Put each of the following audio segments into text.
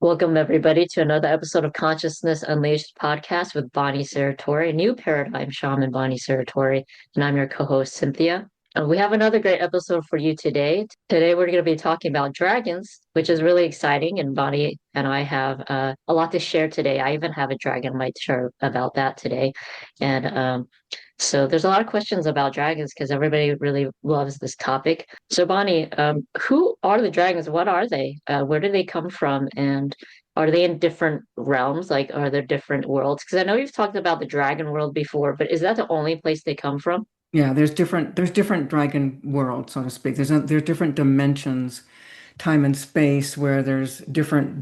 Welcome, everybody, to another episode of Consciousness Unleashed podcast with Bonnie Serratore, a new paradigm shaman, Bonnie Serratore, and I'm your co host, Cynthia. We have another great episode for you today. Today, we're going to be talking about dragons, which is really exciting. And Bonnie and I have a lot to share today. I even have a dragon I might share about that today. And there's a lot of questions about dragons because everybody really loves this topic. So Bonnie, who are the dragons? What are they? Where do they come from? And are they in different realms? Like, are there different worlds? Because I know you've talked about the dragon world before, but is that the only place they come from? Yeah, there's different dragon worlds, so to speak. There's different dimensions, time and space where there's different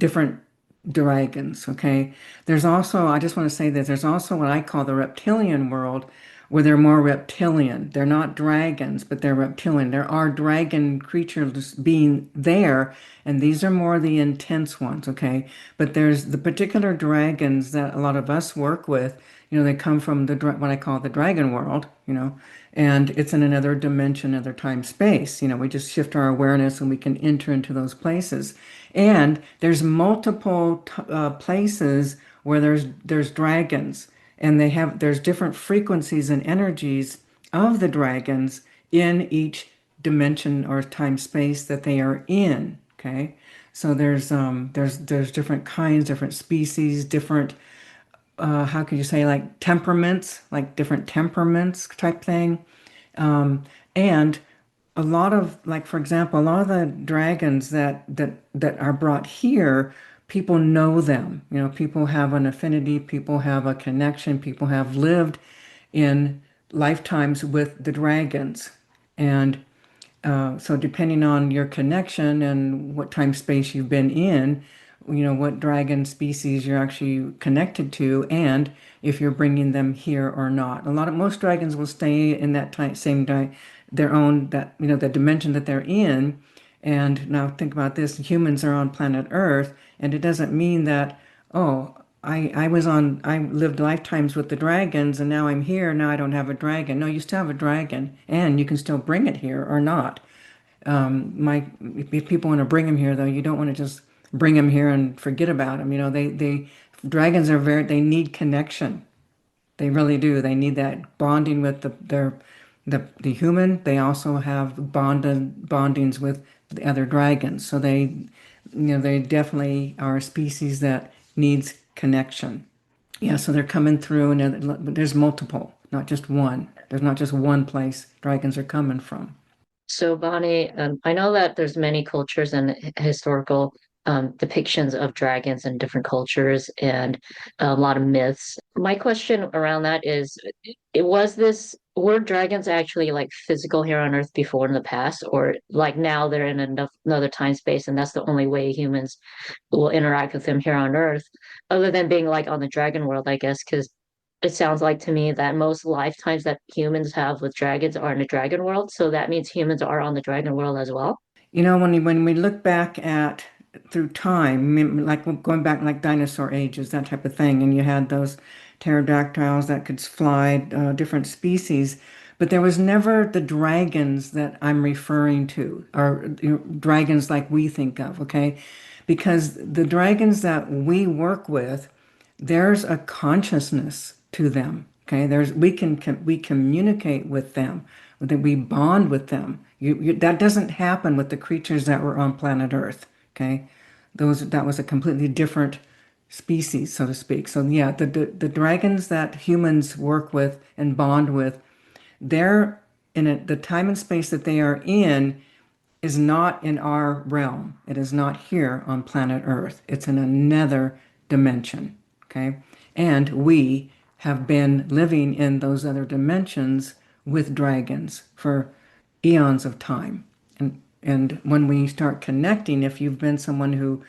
dragons, okay? There's also, I just want to say that there's also what I call the reptilian world where they're more reptilian. They're not dragons, but they're reptilian. There are dragon creatures being there, and these are more the intense ones, okay? But there's the particular dragons that a lot of us work with, they come from what I call the dragon world, and it's in another dimension, another time space. We just shift our awareness and we can enter into those places. And there's multiple places where there's dragons, and there's different frequencies and energies of the dragons in each dimension or time space that they are in. Okay, so there's different kinds, different species, different how could you say, like temperaments, like different temperaments type thing. And a lot of, like, for example, a lot of the dragons that are brought here, people know them. People have an affinity, people have a connection, people have lived in lifetimes with the dragons. And so depending on your connection and what time space you've been in, what dragon species you're actually connected to, and if you're bringing them here or not. Most dragons will stay in that their own, that, the dimension that they're in. And now think about this, humans are on planet Earth, and it doesn't mean that, oh, I lived lifetimes with the dragons and now I'm here, now I don't have a dragon. No, you still have a dragon and you can still bring it here or not. If people want to bring him here, though, you don't want to just bring him here and forget about him. Dragons are they need connection. They really do. They need that bonding with the human. They also have bondings with the other dragons. So they definitely are a species that needs connection. Yeah, so they're coming through, and there's multiple, not just one. There's not just one place dragons are coming from. So Bonnie, I know that there's many cultures and historical depictions of dragons in different cultures and a lot of myths. My question around that is, were dragons actually like physical here on Earth before in the past, or like now they're in another time space and that's the only way humans will interact with them here on Earth, other than being like on the dragon world, I guess, because it sounds like to me that most lifetimes that humans have with dragons are in the dragon world. So that means humans are on the dragon world as well. When we look back at through time, like going back like dinosaur ages, that type of thing, and you had those pterodactyls that could fly, different species, but there was never the dragons that I'm referring to, or dragons like we think of, okay? Because the dragons that we work with, there's a consciousness to them. Okay, we communicate with them, that we bond with them. That doesn't happen with the creatures that were on planet Earth. Okay, that was a completely different species, so to speak. So yeah, the dragons that humans work with and bond with, they're the time and space that they are in is not in our realm. It is not here on planet Earth. It's in another dimension. Okay. And we have been living in those other dimensions with dragons for eons of time. And when we start connecting, if you've been someone who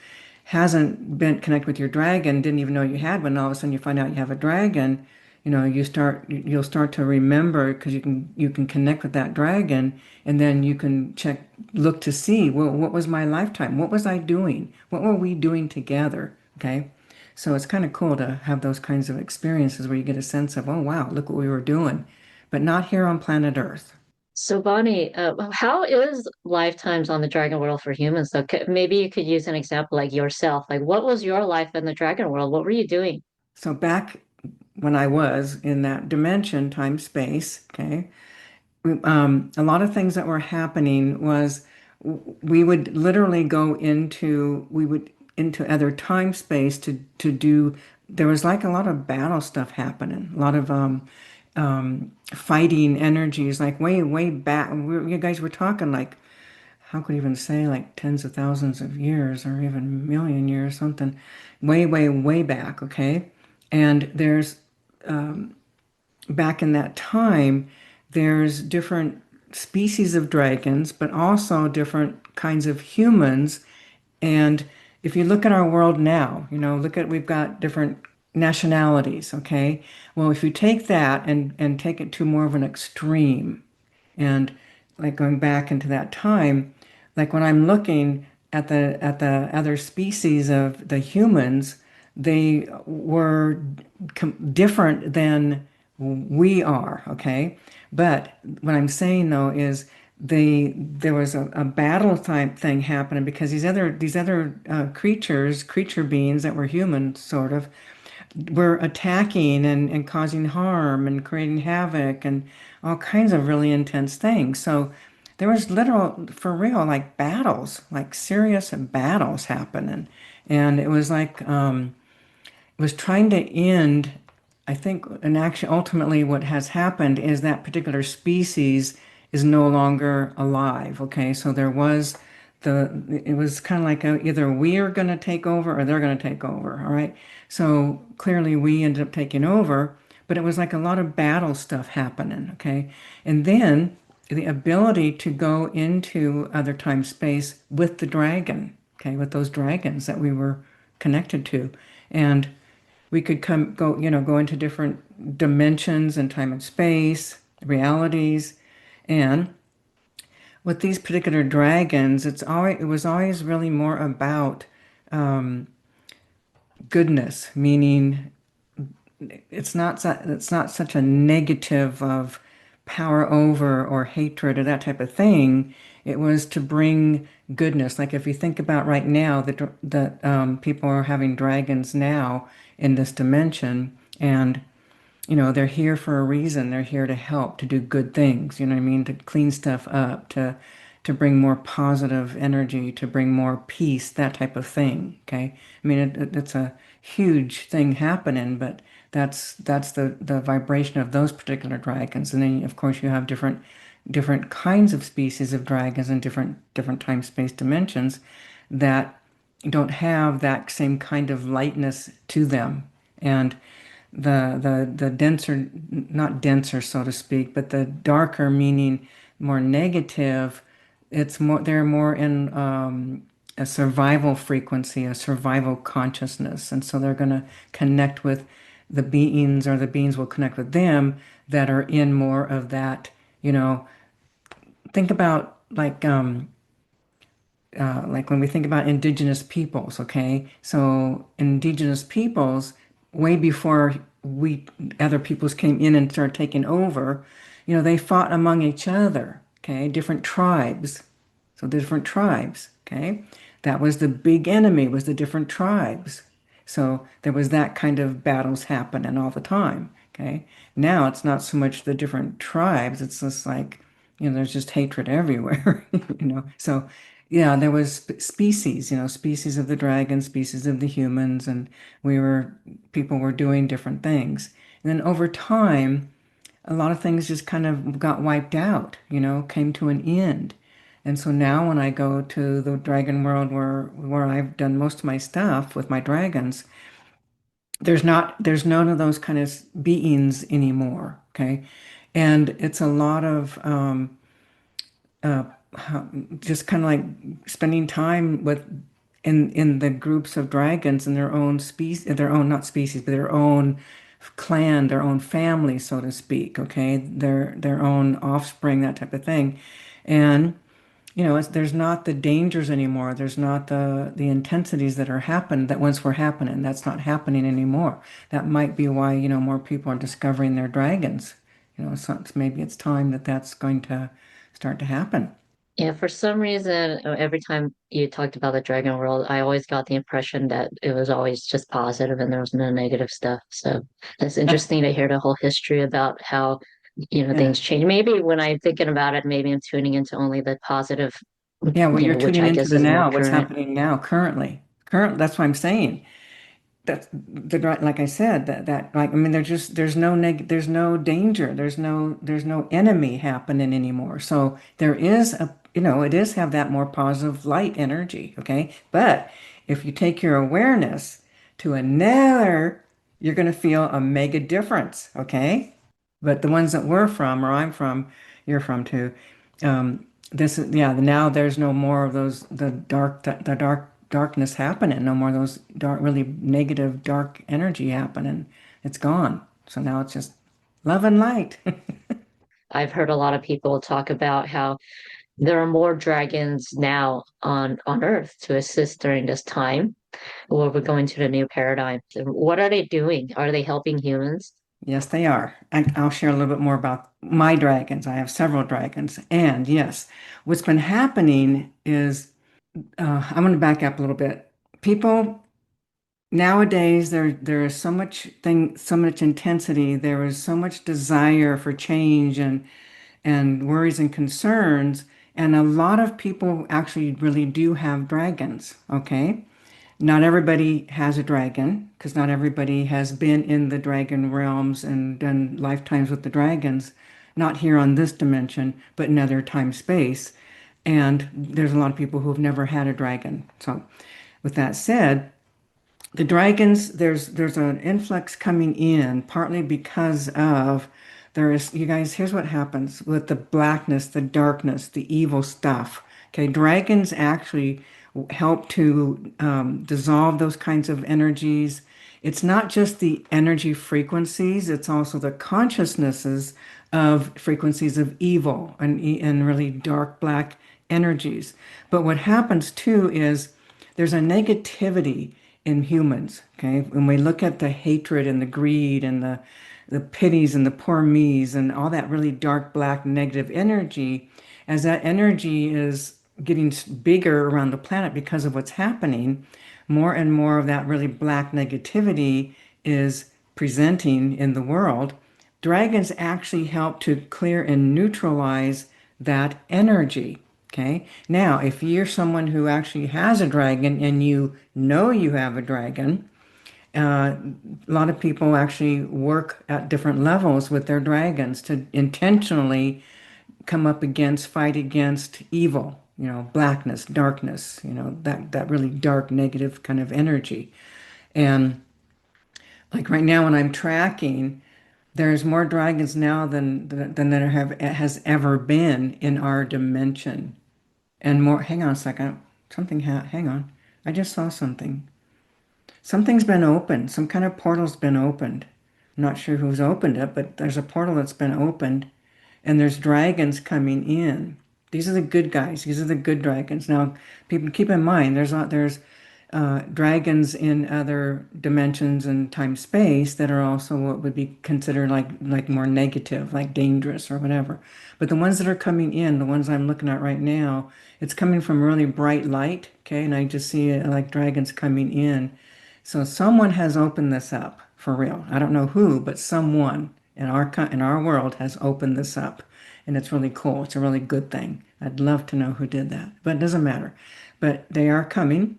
hasn't been connected with your dragon, didn't even know you had one, all of a sudden you find out you have a dragon, you'll start to remember because you can connect with that dragon, and then you can look to see, well, what was my lifetime? What was I doing? What were we doing together? Okay. So it's kind of cool to have those kinds of experiences where you get a sense of, oh wow, look what we were doing, but not here on planet Earth. So Bonnie, how is lifetimes on the dragon world for humans? So maybe you could use an example like yourself. Like, what was your life in the dragon world? What were you doing? So back when I was in that dimension, time, space, okay, a lot of things that were happening was we would literally go into we would into other time space to do there was like a lot of battle stuff happening, a lot of fighting energies, like way back. You guys were talking like how could you even say like tens of thousands of years or even million years, something way back, okay? And there's back in that time, there's different species of dragons, but also different kinds of humans. And if you look at our world now, we've got different nationalities, okay? Well, if you take that and take it to more of an extreme, and like going back into that time, like when I'm looking at the other species of the humans, they were different than we are, okay? But what I'm saying though is there was a battle type thing happening because these other creature beings that were human sort of were attacking and causing harm and creating havoc and all kinds of really intense things. So there was literal, for real, like battles, like serious battles happening. And it was like, was trying to end, I think, and actually ultimately what has happened is that particular species is no longer alive. Okay, so there was it was kind of like either we are going to take over or they're going to take over. All right, so clearly we ended up taking over, but it was like a lot of battle stuff happening. Okay, and then the ability to go into other time space with the dragon. Okay, with those dragons that we were connected to, and we could go into different dimensions and time and space, realities. And with these particular dragons, it was always really more about goodness, meaning it's not such a negative of power over or hatred or that type of thing. It was to bring goodness. Like if you think about right now, that people are having dragons now in this dimension, and they're here for a reason. They're here to help, to do good things. You know what I mean? To clean stuff up, to bring more positive energy, to bring more peace, that type of thing. Okay. I mean, it's a huge thing happening, but that's the vibration of those particular dragons. And then, of course, you have different kinds of species of dragons in different time space dimensions that don't have that same kind of lightness to them. And the denser, not denser, so to speak, but the darker, meaning more negative, they're more in a survival frequency, a survival consciousness. And so they're going to connect with the beings, or the beings will connect with them that are in more of that, you know, think about like when we think about indigenous peoples, okay? So indigenous peoples, way before we other peoples came in and started taking over, they fought among each other, okay? Different tribes. So different tribes, okay? That was the big enemy, was the different tribes. So there was that kind of battles happening all the time, okay? Now it's not so much the different tribes, it's just like, there's just hatred everywhere, So yeah, there was species, species of the dragon, species of the humans, and people were doing different things. And then over time, a lot of things just kind of got wiped out, came to an end. And so now when I go to the dragon world where I've done most of my stuff with my dragons, there's none of those kind of beings anymore. Okay. And it's a lot of uh, just kind of like spending time with in the groups of dragons in their own species, their own, not species, but their own clan, their own family, so to speak. Okay, their own offspring, that type of thing. And there's not the dangers anymore. There's not the intensities that once were happening. That's not happening anymore. That might be why more people are discovering their dragons. So maybe it's time that that's going to start to happen. Yeah, for some reason, every time you talked about the Dragon World, I always got the impression that it was always just positive and there was no negative stuff. So it's That's, interesting to hear the whole history about how, yeah. things change. Maybe when I'm thinking about it, maybe I'm tuning into only the positive, Yeah, well, you're which tuning I into guess the is more now, what's current. happening now, currently. That's what I'm saying. That's like I said, that like I mean there's no danger, there's no enemy happening anymore. So there is it is have that more positive light energy, okay? But if you take your awareness to another, you're going to feel a mega difference, okay? But the ones that we're from, or I'm from, you're from too, this is, yeah, now there's no more of those, the darkness happening, no more of those dark, really negative, dark energy happening. It's gone. So now it's just love and light. I've heard a lot of people talk about how there are more dragons now on Earth to assist during this time where we're going to the new paradigm. What are they doing? Are they helping humans? Yes, they are. I'll share a little bit more about my dragons. I have several dragons. And yes, what's been happening is, I'm going to back up a little bit. People nowadays, there is so much intensity. There is so much desire for change and worries and concerns. And a lot of people actually really do have dragons. Okay. Not everybody has a dragon because not everybody has been in the dragon realms and done lifetimes with the dragons, not here on this dimension, but in other time space. And there's a lot of people who have never had a dragon. So, with that said, the dragons, there's an influx coming in partly because of there is, you guys, here's what happens with the blackness, the darkness, the evil stuff. Okay, dragons actually help to dissolve those kinds of energies. It's not just the energy frequencies, it's also the consciousnesses of frequencies of evil and really dark black energies. But what happens too is there's a negativity in humans. Okay, when we look at the hatred and the greed and the pities and the poor me's and all that really dark, black, negative energy, as that energy is getting bigger around the planet because of what's happening, more and more of that really black negativity is presenting in the world. Dragons actually help to clear and neutralize that energy. Okay. Now, if you're someone who actually has a dragon and you know you have a dragon, a lot of people actually work at different levels with their dragons to intentionally come up against, fight against evil, blackness, darkness, that really dark, negative kind of energy. And like right now, when I'm tracking, there's more dragons now than there has ever been in our dimension. And more, hang on a second. Hang on. I just saw something. Something's been opened. Some kind of portal's been opened. I'm not sure who's opened it, but there's a portal that's been opened and there's dragons coming in. These are the good guys. These are the good dragons. Now, people keep in mind, there's dragons in other dimensions and time space that are also what would be considered like more negative, like dangerous or whatever. But the ones that are coming in, the ones I'm looking at right now, it's coming from really bright light. Okay, and I just see it like dragons coming in. So someone has opened this up for real. I don't know who, but someone in our world has opened this up, and it's really cool. It's a really good thing. I'd love to know who did that, but it doesn't matter. But they are coming,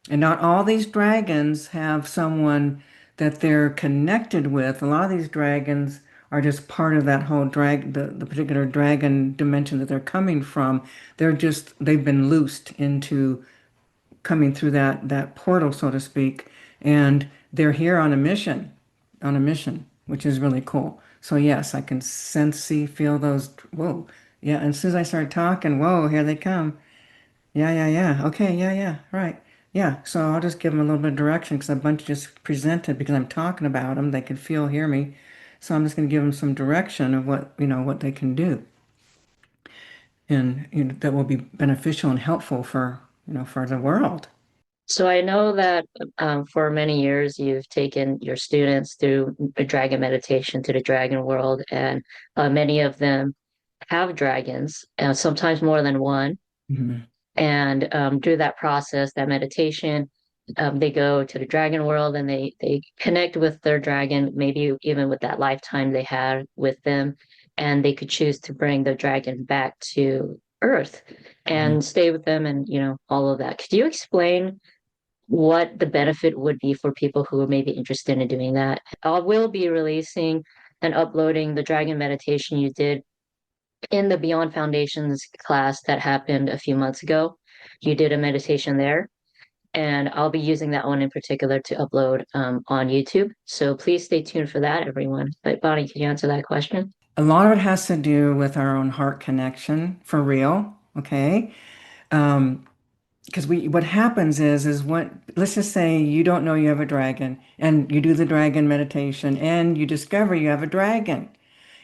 and not all these dragons have someone that they're connected with. A lot of these dragons are just part of that whole the particular dragon dimension that they're coming from. They've been loosed into coming through that portal, so to speak, and they're here on a mission, which is really cool. So yes, I can sense, see, feel those. Whoa, yeah. And as soon as I start talking, whoa, here they come. Yeah, yeah, yeah. Okay, yeah, yeah, right. Yeah. So I'll just give them a little bit of direction because a bunch just presented because I'm talking about them. They can feel, hear me. So I'm just going to give them some direction of what they can do, and that will be beneficial and helpful for the world. So I know that for many years you've taken your students through a dragon meditation to the dragon world, and many of them have dragons, sometimes more than one. Mhm. And through that process, that meditation, they go to the dragon world and they connect with their dragon, maybe even with that lifetime they had with them, and they could choose to bring the dragon back to Earth Mhm. and stay with them, and all of that. Could you explain what the benefit would be for people who are maybe interested in doing that? I will be releasing and uploading the dragon meditation you did in the Beyond Foundations class that happened a few months ago. You did a meditation there, and I'll be using that one in particular to upload on YouTube. So please stay tuned for that, everyone. But Bonnie, can you answer that question? A lot of it has to do with our own heart connection for real, okay? Because what happens is what, let's just say you don't know you have a dragon and you do the dragon meditation and you discover you have a dragon.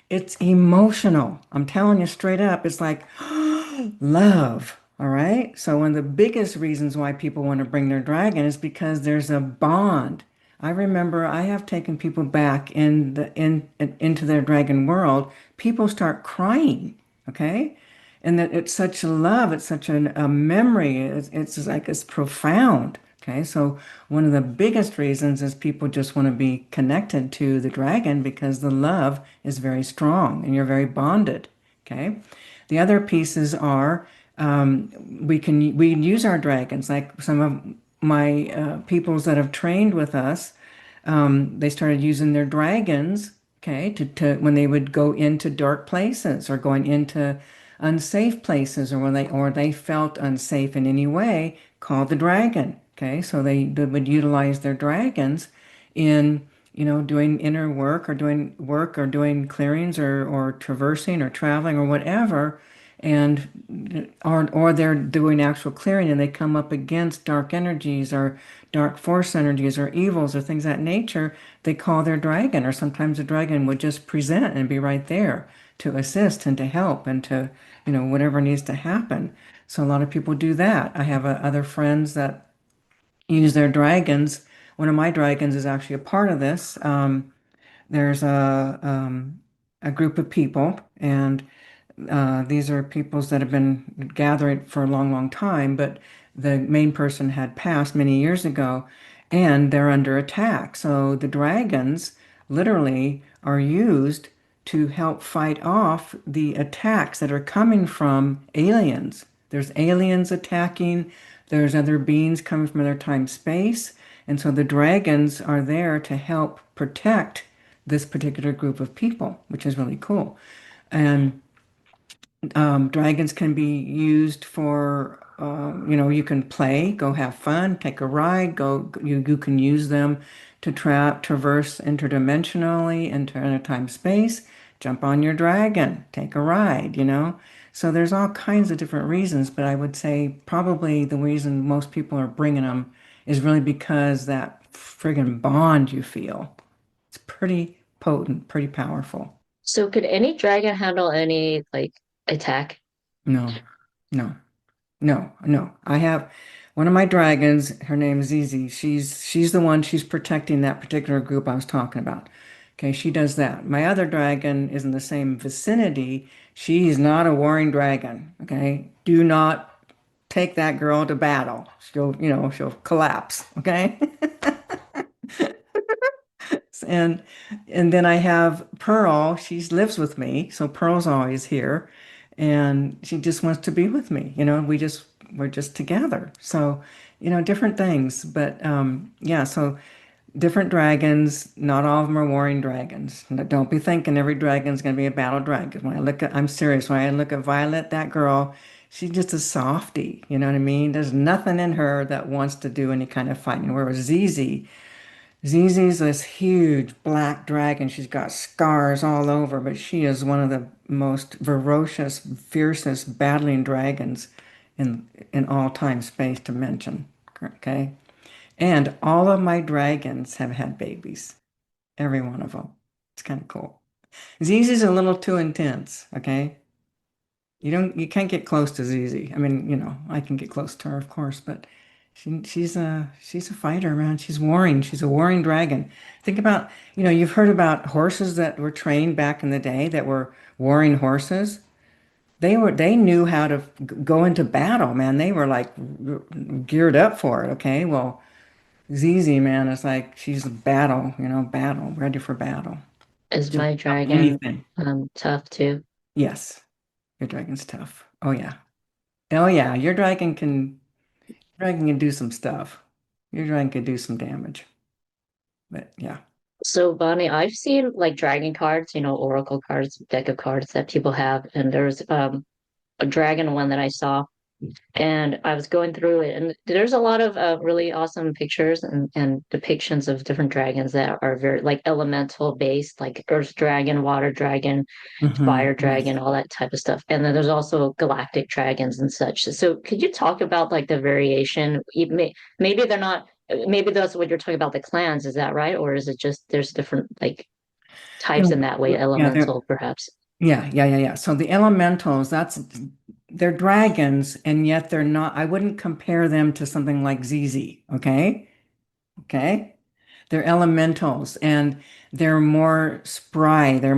It's emotional. I'm telling you straight up. It's like love. All right. So one of the biggest reasons why people want to bring their dragon is because there's a bond. I remember I have taken people back into their dragon world. People start crying. Okay. And that it's such love. It's such a memory. It's like it's profound. Okay. So one of the biggest reasons is people just want to be connected to the dragon because the love is very strong and you're very bonded. Okay. The other pieces are we use our dragons like some of my peoples that have trained with us. They started using their dragons, okay, to when they would go into dark places or going into unsafe places or when they felt unsafe in any way, call the dragon. Okay, so they would utilize their dragons in doing inner work or doing clearings or traversing or traveling or whatever, and or they're doing actual clearing and they come up against dark energies or dark force energies or evils or things of that nature, they call their dragon, or sometimes the dragon would just present and be right there to assist and to help and to, whatever needs to happen. So a lot of people do that. I have other friends that use their dragons. One of my dragons is actually a part of this. There's a group of people, and these are peoples that have been gathering for a long, long time, but the main person had passed many years ago, and they're under attack. So the dragons literally are used to help fight off the attacks that are coming from aliens. There's aliens attacking, there's other beings coming from other time space, and so the dragons are there to help protect this particular group of people, which is really cool. And dragons can be used for, you can play, go have fun, take a ride, you can use them to traverse interdimensionally into inner time space, jump on your dragon, take a ride. So there's all kinds of different reasons, but I would say probably the reason most people are bringing them is really because that friggin' bond you feel. It's pretty potent, pretty powerful. So could any dragon handle any like attack? No, no. No, no. I have one of my dragons, her name's Zizi. She's the one, she's protecting that particular group I was talking about. Okay, she does that. My other dragon is in the same vicinity. She is not a warring dragon. Okay? Do not take that girl to battle. She'll collapse. Okay? And and then I have Pearl. She lives with me, so Pearl's always here, and she just wants to be with me. We're just together. So, different things. But yeah, so different dragons. Not all of them are warring dragons. Don't be thinking every dragon's going to be a battle dragon. I'm serious. When I look at Violet, that girl, she's just a softie. You know what I mean? There's nothing in her that wants to do any kind of fighting. Whereas Zizi's this huge black dragon. She's got scars all over, but she is one of the most ferocious, fiercest battling dragons in all time, space, dimension. Okay? And all of my dragons have had babies. Every one of them. It's kind of cool. Zizi's a little too intense, okay? You can't get close to Zizi. I mean, I can get close to her, of course, but She's a fighter, man. She's warring. She's a warring dragon. Think about, you've heard about horses that were trained back in the day that were warring horses. They knew how to go into battle, man. They were like geared up for it. Okay, well, Zizi, man, is like she's a battle, battle, ready for battle. Is Just my about dragon anything. tough too? Yes, your dragon's tough. Oh yeah. Oh yeah, your dragon can do some stuff. Your dragon could do some damage. But yeah. So, Bonnie, I've seen like dragon cards, oracle cards, deck of cards that people have, and there's a dragon one that I saw, and I was going through it, and there's a lot of really awesome pictures and depictions of different dragons that are very like elemental based, like earth dragon, water dragon, fire dragon, Yes. all that type of stuff. And then there's also galactic dragons and such. So could you talk about like the variation? Maybe they're not, maybe that's what you're talking about, the clans, is that right? Or is it just there's different like types in that way, Yeah, elemental perhaps? yeah. So the elementals, they're dragons, and yet they're not. I wouldn't compare them to something like ZZ, okay? Okay. They're elementals and they're more spry. They're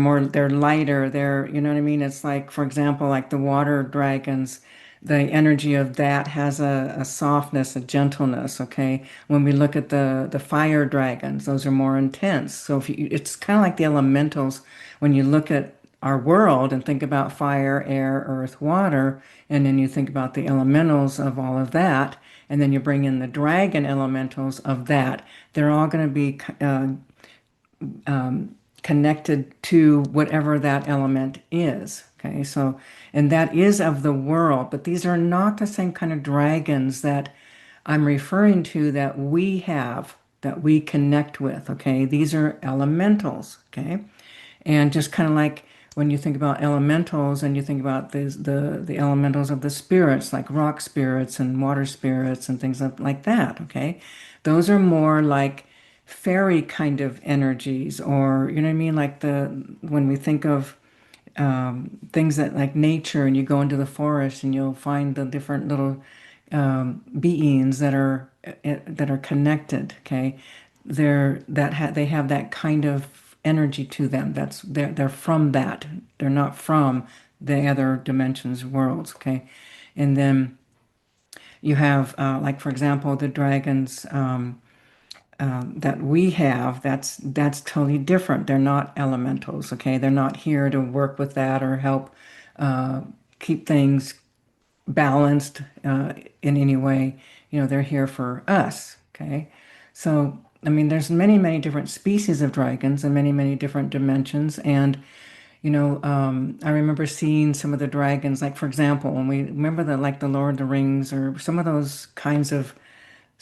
lighter. You know what I mean? It's like, for example, like the water dragons, the energy of that has a softness, a gentleness. Okay. When we look at the fire dragons, those are more intense. So it's kind of like the elementals when you look at our world and think about fire, air, earth, water, and then you think about the elementals of all of that, and then you bring in the dragon elementals of that. They're all going to be connected to whatever that element is. Okay, so, and that is of the world, but these are not the same kind of dragons that I'm referring to that we have, that we connect with. Okay, these are elementals. Okay, and just kind of like when you think about elementals and you think about the elementals of the spirits, like rock spirits and water spirits and things like that, okay? Those are more like fairy kind of energies, or you know what I mean? Like when we think of things that like nature, and you go into the forest and you'll find the different little beings that are connected. Okay, they have that kind of energy to them. They're from that. They're not from the other dimensions, worlds. Okay, and then you have like for example the dragons. That we have, that's totally different. They're not elementals, okay? They're not here to work with that or help uh, keep things balanced in any way. They're here for us, okay? So, I mean, there's many, many different species of dragons and many, many different dimensions. And, I remember seeing some of the dragons, like for example, when we remember like the Lord of the Rings or some of those kinds of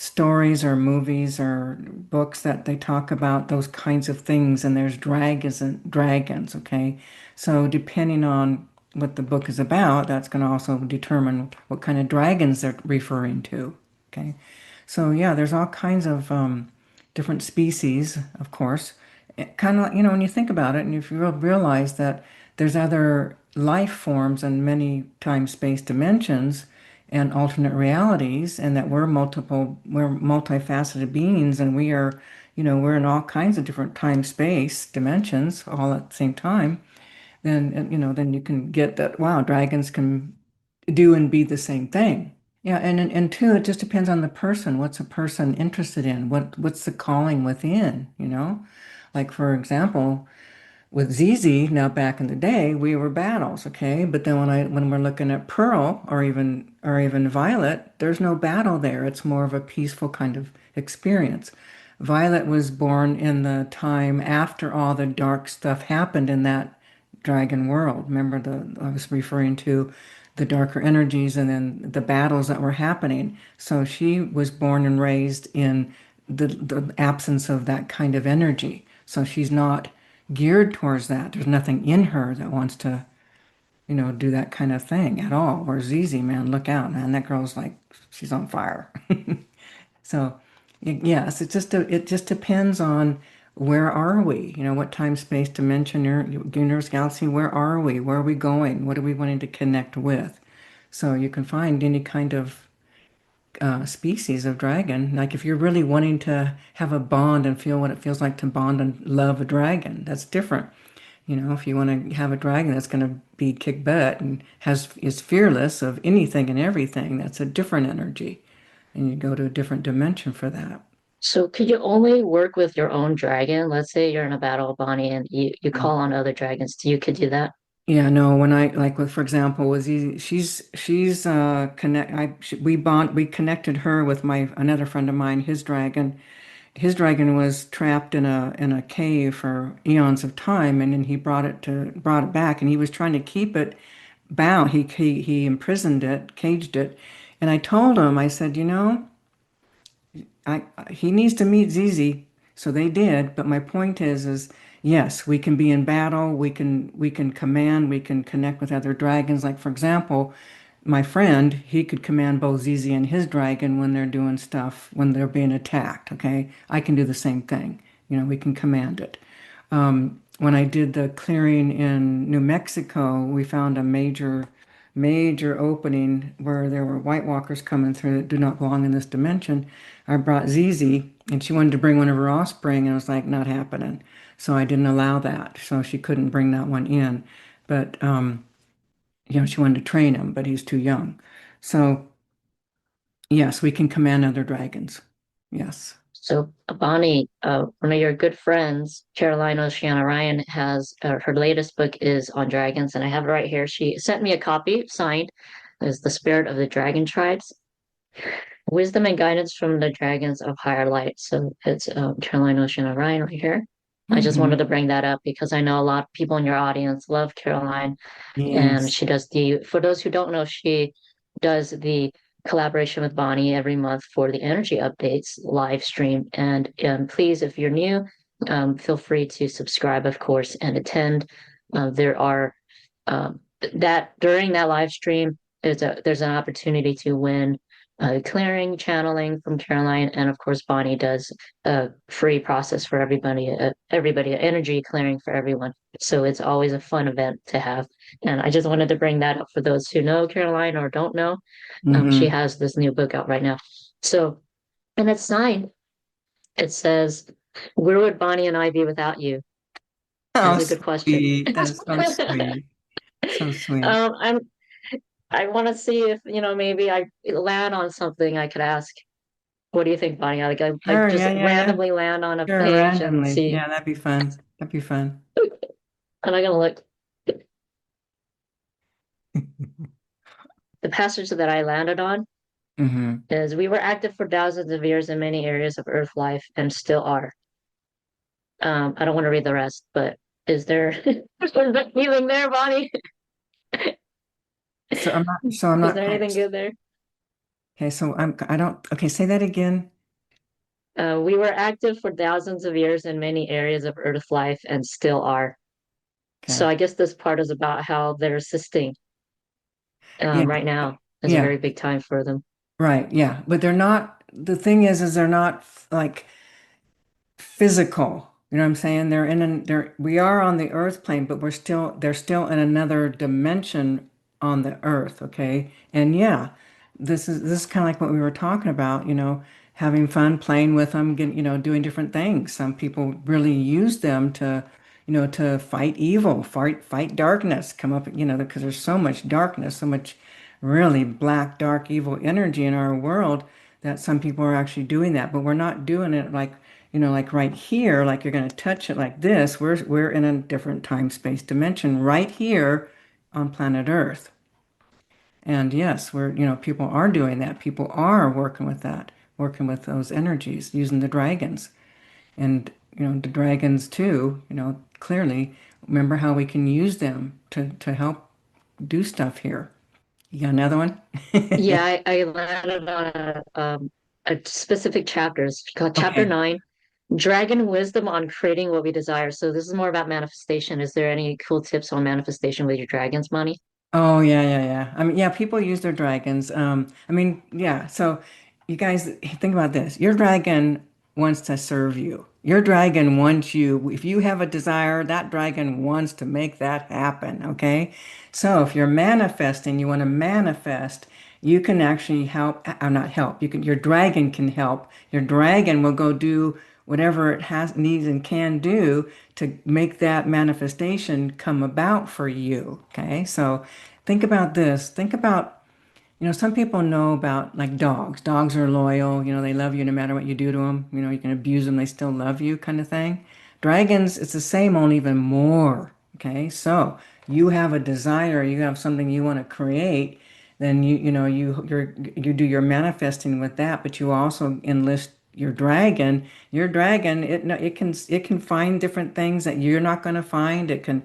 stories or movies or books that they talk about those kinds of things, and there's dragons, okay? So depending on what the book is about, that's going to also determine what kind of dragons they're referring to, okay? So yeah, there's all kinds of different species, of course. Kind of like, when you think about it, and if you realize that there's other life forms in many time space dimensions and alternate realities, and that we're multifaceted beings, and we're in all kinds of different time space dimensions all at the same time, then you can get that, wow, dragons can do and be the same thing. Yeah, and two, it just depends on the person. What's a person interested in? What's the calling within? Like for example, with ZZ, now back in the day, we were battles, okay? But then when we're looking at Pearl or even Violet, there's no battle there. It's more of a peaceful kind of experience. Violet was born in the time after all the dark stuff happened in that dragon world. Remember, I was referring to the darker energies and then the battles that were happening. So she was born and raised in the absence of that kind of energy. So she's not geared towards that. There's nothing in her that wants to, do that kind of thing at all. Or Zizi, man, look out, man. That girl's like, she's on fire. So, yes, it just depends on where are we? What time, space, dimension, universe, galaxy, where are we? Where are we going? What are we wanting to connect with? So you can find any kind of species of dragon. Like if you're really wanting to have a bond and feel what it feels like to bond and love a dragon, that's different. You know, if you want to have a dragon that's going to be kick butt and is fearless of anything and everything, that's a different energy, and you go to a different dimension for that. So could you only work with your own dragon? Let's say you're in a battle, Bonnie, and you call on other dragons. You could do that. Yeah, no, when I like with for example was she's we connected her with my another friend of mine, his dragon. His dragon was trapped in a cave for eons of time, and then he brought it back, and he was trying to keep it bound. He imprisoned it, caged it, and I told him, I said, you know, he needs to meet Zizi. So they did, but my point is yes, we can be in battle, we can command, we can connect with other dragons. Like for example, my friend, he could command both Zizi and his dragon when they're doing stuff, when they're being attacked. Okay, I can do the same thing. You know, we can command it. When I did the clearing in New Mexico, we found a major opening where there were White Walkers coming through that do not belong in this dimension. I brought Zizi, and she wanted to bring one of her offspring, and I was like, not happening. So I didn't allow that. So she couldn't bring that one in. But you know, she wanted to train him, but he's too young. So yes, we can command other dragons. Yes. So Bonnie, one of your good friends, Caroline Oceana Ryan, has her latest book is on dragons, and I have it right here. She sent me a copy signed. Is The Spirit of the Dragon Tribes. Wisdom and guidance from the dragons of higher light. So it's Caroline Ocean Orion right here. I just wanted Hmm. to bring that up because I know a lot of people in your audience love Caroline, and Yes. she does for those who don't know, she does the collaboration with Bonnie every month for the energy updates live stream. And please, if you're new, feel free to subscribe, of course, and attend. There are that during that live stream, there's an opportunity to win clearing, channeling from Caroline, and of course Bonnie does a free process for everybody, energy clearing for everyone. So it's always a fun event to have. And I just wanted to bring that up for those who know Caroline or don't know. She Hmm. has this new book out right now. So, and it's signed. It says, "Where would Bonnie and I be without you?" Oh, That's a good question. sweet. That is so sweet. So sweet. I'm I want to see if, maybe I land on something I could ask. What do you think, Bonnie? I Sure. just Yeah, yeah, yeah. randomly land on a Sure. page and Randomly. see, Yeah, that'd be fun. That'd be fun. and I'm gonna look. The passage that I landed on Hmm. is we were active for thousands of years in many areas of Earth life and still are. I don't want to read the rest, but is there is there anything there, Bonnie? So I'm Is not there anything quite. good there? Okay, I don't, okay, say that again. We were active for thousands of years in many areas of Earth life and still are. So Okay. I guess this part is about how they're assisting Yeah, right now is a yeah, very big time for them. right. Yeah. But they're not, the thing is they're not like physical. You know what I'm saying? We are on the earth plane, but they're still in another dimension on the earth, okay? And yeah, this is kind of like what we were talking about, you know, having fun, playing with them, doing different things. Some people really use them to, to fight evil, fight darkness, come up, because there's so much darkness, so much really black, dark, evil energy in our world that some people are actually doing that, but we're not doing it like, like right here, like you're going to touch it like this. We're in a different time space dimension right here on planet Earth. And yes, people are doing that. People are working with that, working with those energies, using the dragons. And, the dragons too, clearly, remember how we can use them to help do stuff here. You got another one? Yeah, I landed on a specific chapter. It's called Chapter Okay. 9, Dragon Wisdom on Creating What We Desire. So this is more about manifestation. Is there any cool tips on manifestation with your dragons, Money? Oh yeah, yeah, yeah. I mean, yeah, people use their dragons. I mean, yeah. So you guys think about this. Your dragon wants to serve you. Your dragon wants you. If you have a desire, that dragon wants to make that happen. Okay. So if you're manifesting, you want to manifest. you can actually help, or not help. You can, your dragon can help. Your dragon will go do whatever it has, needs, and can do to make that manifestation come about for you. Okay, so think about this. Think about, some people know about like dogs. Dogs are loyal. They love you no matter what you do to them. You can abuse them, they still love you, kind of thing. Dragons, it's the same, only even more. Okay, so you have a desire, you have something you want to create, then you do your manifesting with that, but you also enlist your dragon. Your dragon, it no, it can find different things that you're not going to find. It can,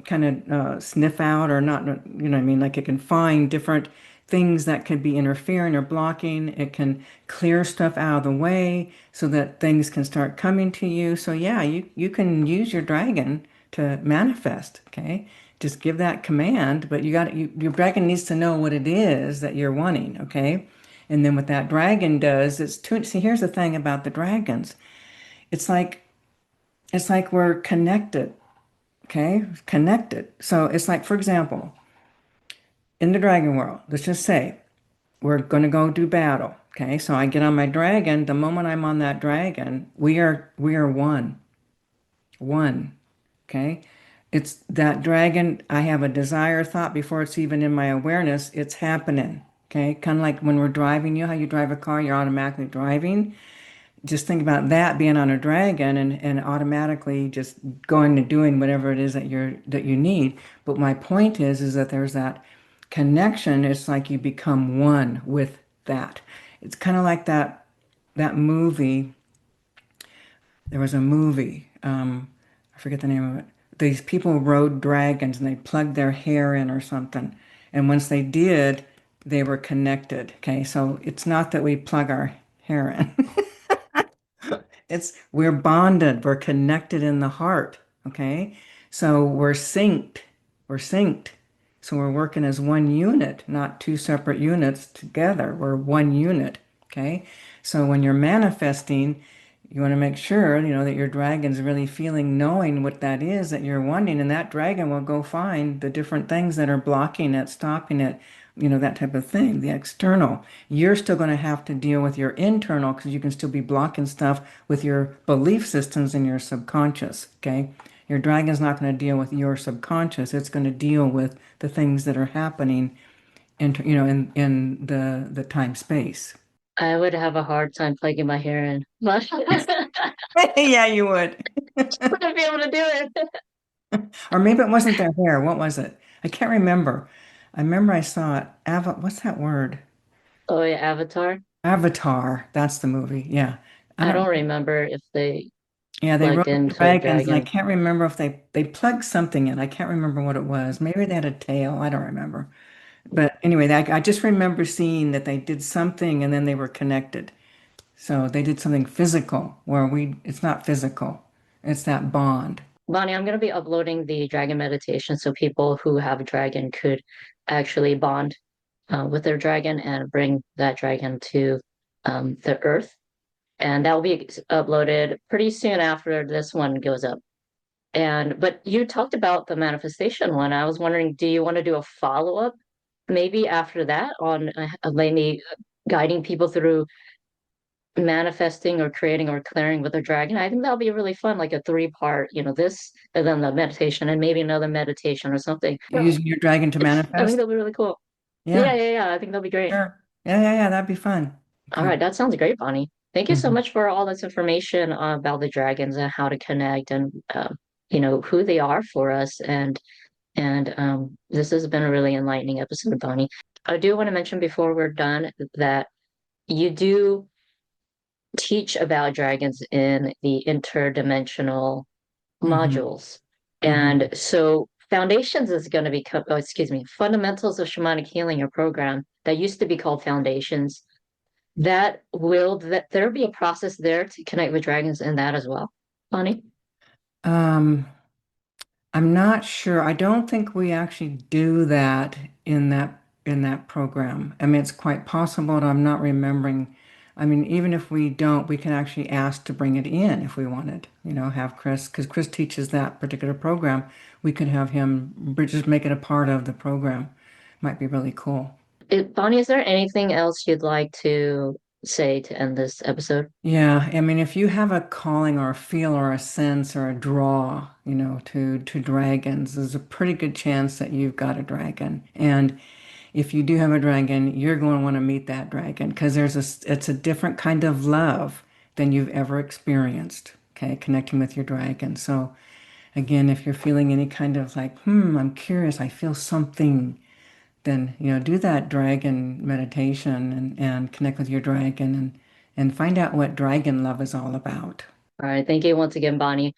kind of sniff out or not, what I mean? Like it can find different things that could be interfering or blocking. It can clear stuff out of the way so that things can start coming to you. So yeah, you can use your dragon to manifest, okay? Just give that command, but your dragon needs to know what it is that you're wanting, okay? And then what that dragon does is see, here's the thing about the dragons. It's like we're connected, okay? Connected. So it's like, for example, in the dragon world, let's just say we're going to go do battle. Okay, so I get on my dragon. The moment I'm on that dragon, we are one. One. Okay. It's that dragon. I have a desire thought before it's even in my awareness. It's happening. Okay. Kind of like when we're driving, how you drive a car, you're automatically driving. Just think about that being on a dragon and automatically just going and doing whatever it is that you need. But my point is that there's that connection. It's like you become one with that. It's kind of like that movie. There was a movie. I forget the name of it. These people rode dragons and they plugged their hair in or something. And once they did, they were connected. Okay, so it's not that we plug our hair in. It's we're bonded, we're connected in the heart, okay? So we're synced. We're synced. So we're working as one unit, not two separate units together. We're one unit, okay? So when you're manifesting, you want to make sure, that your dragon's really feeling, knowing what that is that you're wanting, and that dragon will go find the different things that are blocking it, stopping it, that type of thing, the external. You're still going to have to deal with your internal because you can still be blocking stuff with your belief systems in your subconscious, okay? Your dragon's not going to deal with your subconscious. It's going to deal with the things that are happening in the time space. I would have a hard time plugging my hair in, but Yeah, you would. wouldn't be able to do it. Or maybe it wasn't their hair. What was it? I can't remember. I remember I saw it. What's that word? Oh yeah, Avatar. Avatar. That's the movie. Yeah. I I don't. don't remember if they Yeah, they plugged rode into dragons, and I dragons. can't remember if they plugged something in. I can't remember what it was. Maybe they had a tail. I don't remember. But anyway, I just remember seeing that they did something, and then they were connected. So they did something physical where it's not physical. It's that bond. Bonnie, I'm going to be uploading the dragon meditation so people who have a dragon could actually bond with their dragon and bring that dragon to the earth. And that will be uploaded pretty soon after this one goes up. But you talked about the manifestation one. I was wondering, do you want to do a follow-up maybe after that on maybe guiding people through manifesting or creating or clearing with a dragon? I think that'll be really fun, like a three-part, this and then the meditation and maybe another meditation or something. Using your dragon to I think manifest. that'll be really cool. Yeah, Yeah, yeah, yeah. I think that'll be great. sure. Yeah, yeah, yeah. That'd be fun. All Okay. right, that sounds great, Bonnie. Thank you so Mhm. much for all this information about the dragons and how to connect and who they are for us. And this has been a really enlightening episode, Bonnie. I do want to mention before we're done that you do teach about dragons in the interdimensional Mhm. modules. And Mhm. so Foundations is going to become, oh, excuse me, Fundamentals of Shamanic Healing, your program that used to be called Foundations. That there'll be a process there to connect with dragons in that as well, Bonnie? Um, I'm not sure. I don't think we actually do that in that program. I mean, it's quite possible, but I'm not remembering. I mean, even if we don't, we can actually ask to bring it in if we wanted. Have Chris, because Chris teaches that particular program. We could have him just make it a part of the program. Might be really cool. Bonnie, is there anything else you'd like to say to end this episode? Yeah, I mean, if you have a calling or a feel or a sense or a draw, to dragons, there's a pretty good chance that you've got a dragon. And if you do have a dragon, you're going to want to meet that dragon because it's a different kind of love than you've ever experienced. Okay, connecting with your dragon. So again, if you're feeling any kind of like, I'm curious, I feel something, then do that dragon meditation and connect with your dragon and find out what dragon love is all about. All right, thank you once again, Bonnie.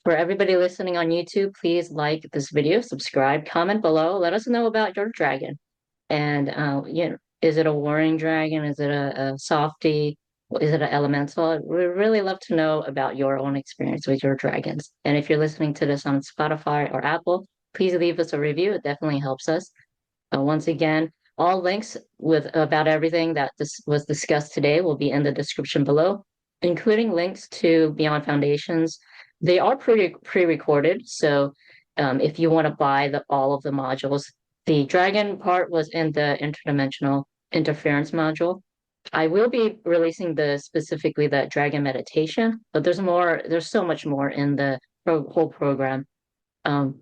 For everybody listening on YouTube, please like this video, subscribe, comment below, let us know about your dragon. And is it a warring dragon? Is it a softie? Is it an elemental? We really love to know about your own experience with your dragons. And if you're listening to this on Spotify or Apple, please leave us a review. It definitely helps us. Once again, all links with about everything that this was discussed today will be in the description below, including links to Beyond Foundations. They are pre-recorded, so if you want to buy all of the modules, the dragon part was in the interdimensional interference module. I will be releasing specifically the dragon meditation, but there's more. There's so much more in the whole program. Um,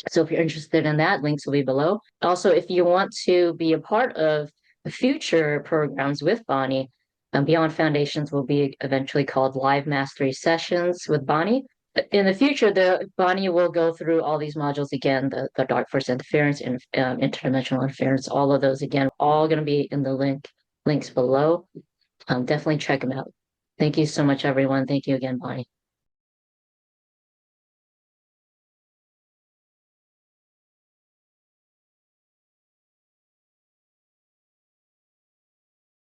so if you're interested in that, links will be below. Also, if you want to be a part of the future programs with Bonnie, Beyond Foundations will be eventually called Live Mastery Sessions with Bonnie. In the future, the Bonnie will go through all these modules again, the dark force interference and interdimensional interference, all of those again, all going to be in the links below. Definitely check them out. Thank you so much, everyone. Thank you again, Bonnie.